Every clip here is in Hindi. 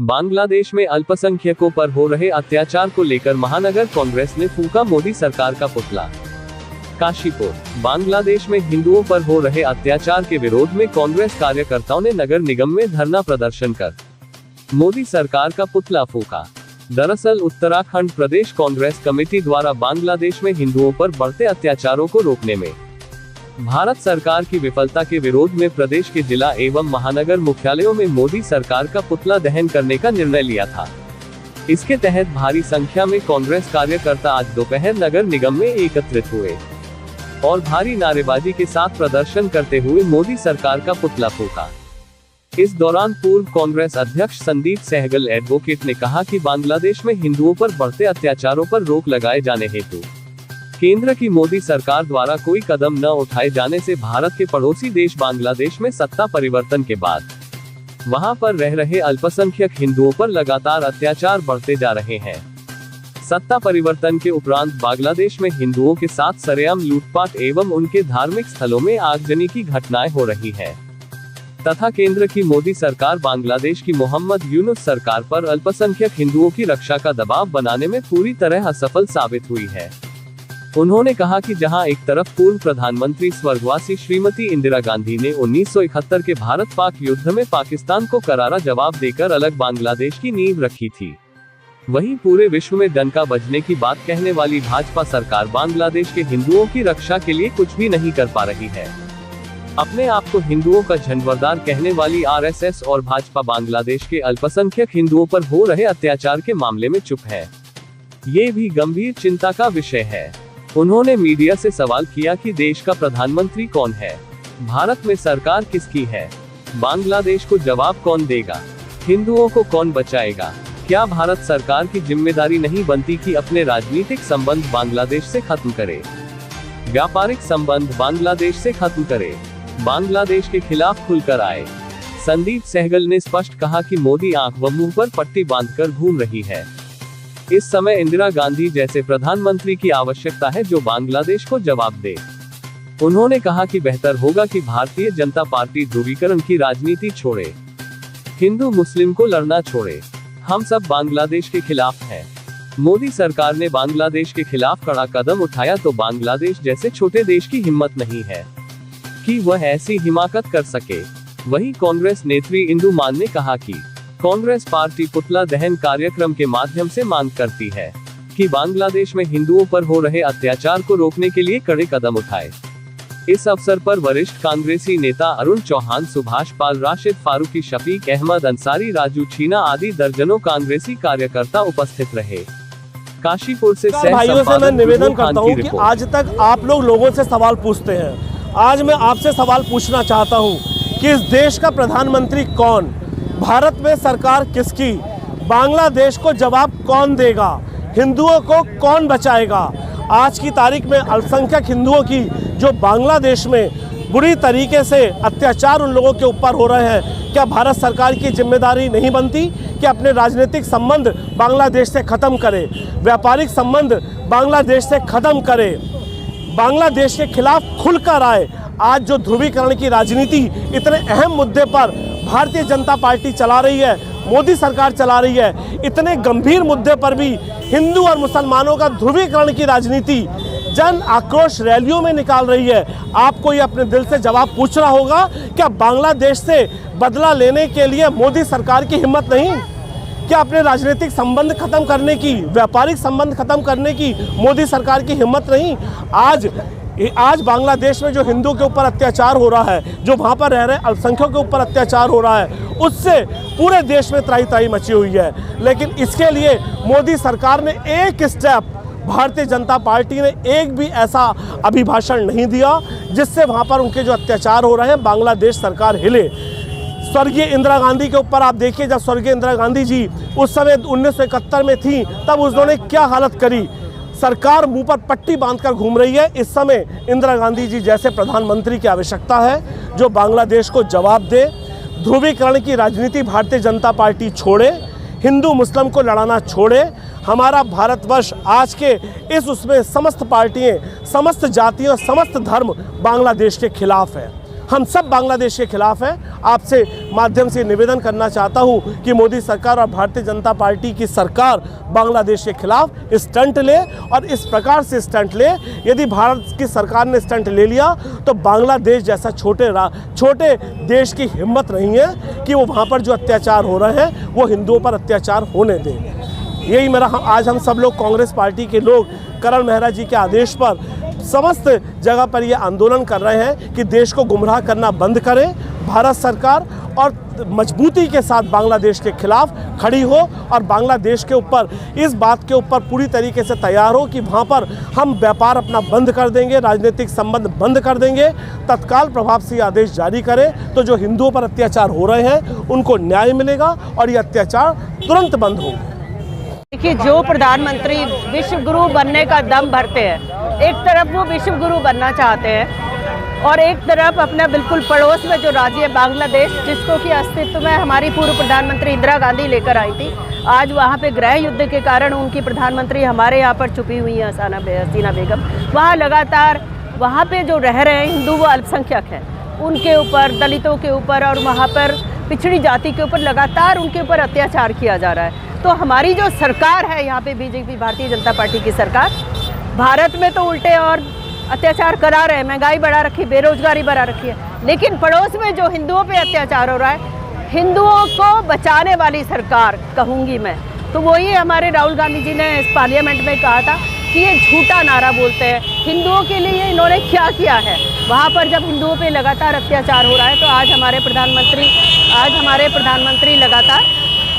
बांग्लादेश में अल्पसंख्यकों पर हो रहे अत्याचार को लेकर महानगर कांग्रेस ने फूंका मोदी सरकार का पुतला। काशीपुर। बांग्लादेश में हिंदुओं पर हो रहे अत्याचार के विरोध में कांग्रेस कार्यकर्ताओं ने नगर निगम में धरना प्रदर्शन कर मोदी सरकार का पुतला फूंका। दरअसल उत्तराखंड प्रदेश कांग्रेस कमेटी द्वारा बांग्लादेश में हिंदुओं पर बढ़ते अत्याचारों को रोकने में भारत सरकार की विफलता के विरोध में प्रदेश के जिला एवं महानगर मुख्यालयों में मोदी सरकार का पुतला दहन करने का निर्णय लिया था। इसके तहत भारी संख्या में कांग्रेस कार्यकर्ता आज दोपहर नगर निगम में एकत्रित हुए और भारी नारेबाजी के साथ प्रदर्शन करते हुए मोदी सरकार का पुतला फूंका। इस दौरान पूर्व कांग्रेस अध्यक्ष संदीप सहगल एडवोकेट ने कहा कि बांग्लादेश में हिंदुओं पर बढ़ते अत्याचारों पर रोक लगाए जाने हेतु केंद्र की मोदी सरकार द्वारा कोई कदम न उठाए जाने से भारत के पड़ोसी देश बांग्लादेश में सत्ता परिवर्तन के बाद वहां पर रह रहे अल्पसंख्यक हिंदुओं पर लगातार अत्याचार बढ़ते जा रहे हैं। सत्ता परिवर्तन के उपरांत बांग्लादेश में हिंदुओं के साथ सरेआम लूटपाट एवं उनके धार्मिक स्थलों में आगजनी की घटनाएं हो रही है तथा केंद्र की मोदी सरकार बांग्लादेश की मोहम्मद यूनुस सरकार पर अल्पसंख्यक हिंदुओं की रक्षा का दबाव बनाने में पूरी तरह असफल साबित हुई है। उन्होंने कहा कि जहां एक तरफ पूर्व प्रधानमंत्री स्वर्गवासी श्रीमती इंदिरा गांधी ने 1971 के भारत पाक युद्ध में पाकिस्तान को करारा जवाब देकर अलग बांग्लादेश की नींव रखी थी, वहीं पूरे विश्व में डंका बजने की बात कहने वाली भाजपा सरकार बांग्लादेश के हिंदुओं की रक्षा के लिए कुछ भी नहीं कर पा रही है। अपने आप को हिंदुओं का झंडवरदार कहने वाली आरएसएस और भाजपा बांग्लादेश के अल्पसंख्यक हिंदुओं पर हो रहे अत्याचार के मामले में चुप है। ये भी गंभीर चिंता का विषय है। उन्होंने मीडिया से सवाल किया कि देश का प्रधानमंत्री कौन है, भारत में सरकार किसकी है, बांग्लादेश को जवाब कौन देगा, हिंदुओं को कौन बचाएगा। क्या भारत सरकार की जिम्मेदारी नहीं बनती कि अपने राजनीतिक संबंध बांग्लादेश से खत्म करे, व्यापारिक संबंध बांग्लादेश से खत्म करे, बांग्लादेश के खिलाफ खुलकर आए। संदीप सहगल ने स्पष्ट कहा कि मोदी आंख व मुंह पर पट्टी बांधकर घूम रही है। इस समय इंदिरा गांधी जैसे प्रधानमंत्री की आवश्यकता है जो बांग्लादेश को जवाब दे। उन्होंने कहा कि बेहतर होगा कि भारतीय जनता पार्टी ध्रुवीकरण की राजनीति छोड़े, हिंदू मुस्लिम को लड़ना छोड़े। हम सब बांग्लादेश के खिलाफ हैं। मोदी सरकार ने बांग्लादेश के खिलाफ कड़ा कदम उठाया तो बांग्लादेश जैसे छोटे देश की हिम्मत नहीं है कि वह ऐसी हिमाकत कर सके। वहीं कांग्रेस नेत्री इंदु मान ने कहा कि कांग्रेस पार्टी पुतला दहन कार्यक्रम के माध्यम से मांग करती है कि बांग्लादेश में हिंदुओं पर हो रहे अत्याचार को रोकने के लिए कड़े कदम उठाए। इस अवसर पर वरिष्ठ कांग्रेसी नेता अरुण चौहान, सुभाष पाल, राशिद फारूकी, शफीक अहमद अंसारी, राजू छीना आदि दर्जनों कांग्रेसी कार्यकर्ता उपस्थित रहे। काशीपुर से भाइयों से मैं निवेदन करता हूं कि आज तक आप लोगों से सवाल पूछते हैं। आज मैं आपसे सवाल पूछना चाहता हूं कि इस देश का प्रधानमंत्री कौन, भारत में सरकार किसकी, बांग्लादेश को जवाब कौन देगा, हिंदुओं को कौन बचाएगा। आज की तारीख में अल्पसंख्यक हिंदुओं की जो बांग्लादेश में बुरी तरीके से अत्याचार उन लोगों के ऊपर हो रहे हैं, क्या भारत सरकार की जिम्मेदारी नहीं बनती कि अपने राजनीतिक संबंध बांग्लादेश से ख़त्म करे, व्यापारिक संबंध बांग्लादेश से ख़त्म करे, बांग्लादेश के खिलाफ खुलकर आए। आज जो ध्रुवीकरण की राजनीति इतने अहम मुद्दे पर भारतीय जनता पार्टी चला रही है, मोदी सरकार चला रही है, इतने गंभीर मुद्दे पर भी हिंदू और मुसलमानों का ध्रुवीकरण की राजनीति जन आक्रोश रैलियों में निकाल रही है। आपको ये अपने दिल से जवाब पूछना होगा, क्या बांग्लादेश से बदला लेने के लिए मोदी सरकार की हिम्मत नहीं? क्या अपने राजनीतिक संबंध खत्म करने की, व्यापारिक संबंध खत्म करने की मोदी सरकार की हिम्मत नहीं? आज बांग्लादेश में जो हिंदुओं के ऊपर अत्याचार हो रहा है, जो वहाँ पर रह रहे अल्पसंख्यकों के ऊपर अत्याचार हो रहा है, उससे पूरे देश में त्राही त्राही मची हुई है। लेकिन इसके लिए मोदी सरकार ने एक स्टेप, भारतीय जनता पार्टी ने एक भी ऐसा अभिभाषण नहीं दिया जिससे वहाँ पर उनके जो अत्याचार हो रहे हैं बांग्लादेश सरकार हिले। स्वर्गीय इंदिरा गांधी के ऊपर आप देखिए, जब स्वर्गीय इंदिरा गांधी जी उस समय 1971 में थी, तब उन्होंने क्या हालत करी। सरकार मुंह पर पट्टी बांधकर घूम रही है। इस समय इंदिरा गांधी जी जैसे प्रधानमंत्री की आवश्यकता है जो बांग्लादेश को जवाब दे। ध्रुवीकरण की राजनीति भारतीय जनता पार्टी छोड़े, हिंदू मुस्लिम को लड़ाना छोड़े। हमारा भारतवर्ष आज के इस उसमें समस्त पार्टियां, समस्त जातियां, समस्त धर्म बांग्लादेश के खिलाफ है। हम सब बांग्लादेश के खिलाफ हैं। आपसे माध्यम से निवेदन करना चाहता हूं कि मोदी सरकार और भारतीय जनता पार्टी की सरकार बांग्लादेश के खिलाफ स्टंट ले, और इस प्रकार से स्टंट ले। यदि भारत की सरकार ने स्टंट ले लिया तो बांग्लादेश जैसा छोटे देश की हिम्मत नहीं है कि वो वहाँ पर जो अत्याचार हो रहे हैं वो हिंदुओं पर अत्याचार होने दें। यही मेरा आज हम सब लोग कांग्रेस पार्टी के लोग करण मेहरा जी के आदेश पर समस्त जगह पर ये आंदोलन कर रहे हैं कि देश को गुमराह करना बंद करे भारत सरकार, और मजबूती के साथ बांग्लादेश के खिलाफ खड़ी हो, और बांग्लादेश के ऊपर इस बात के ऊपर पूरी तरीके से तैयार हो कि वहाँ पर हम व्यापार अपना बंद कर देंगे, राजनीतिक संबंध बंद कर देंगे, तत्काल प्रभाव से आदेश जारी करें। तो जो हिंदुओं पर अत्याचार हो रहे हैं उनको न्याय मिलेगा और ये अत्याचार तुरंत बंद होंगे। देखिए, जो प्रधानमंत्री विश्व गुरु बनने का दम भरते हैं, एक तरफ वो विश्व गुरु बनना चाहते हैं और एक तरफ अपना बिल्कुल पड़ोस में जो राज्य है बांग्लादेश, जिसको कि अस्तित्व में हमारी पूर्व प्रधानमंत्री इंदिरा गांधी लेकर आई थी, आज वहाँ पे गृह युद्ध के कारण उनकी प्रधानमंत्री हमारे यहाँ पर छुपी हुई हैं हसीना बेगम। वहाँ लगातार वहाँ पे जो रह रहे हैं हिंदू, वो अल्पसंख्यक हैं, उनके ऊपर, दलितों के ऊपर और वहाँ पर पिछड़ी जाति के ऊपर लगातार उनके ऊपर अत्याचार किया जा रहा है। तो हमारी जो सरकार है यहाँ पे बीजेपी, भारतीय जनता पार्टी की सरकार, भारत में तो उल्टे और अत्याचार करा रहे हैं, महंगाई बढ़ा रखी, बेरोजगारी बढ़ा रखी है, लेकिन पड़ोस में जो हिंदुओं पे अत्याचार हो रहा है, हिंदुओं को बचाने वाली सरकार कहूँगी मैं। तो वही हमारे राहुल गांधी जी ने इस पार्लियामेंट में कहा था कि ये झूठा नारा बोलते हैं। हिंदुओं के लिए इन्होंने क्या किया है? वहाँ पर जब हिंदुओं पे लगातार अत्याचार हो रहा है तो आज हमारे प्रधानमंत्री लगातार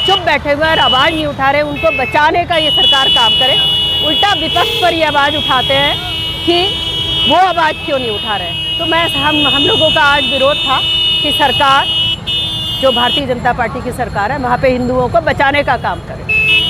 चुप बैठे हुए और आवाज़ नहीं उठा रहे। उनको बचाने का ये सरकार काम करे, उल्टा विपक्ष पर ये आवाज़ उठाते हैं कि वो आवाज़ क्यों नहीं उठा रहे। तो हम लोगों का आज विरोध था कि सरकार, जो भारतीय जनता पार्टी की सरकार है, वहाँ पे हिंदुओं को बचाने का काम करे।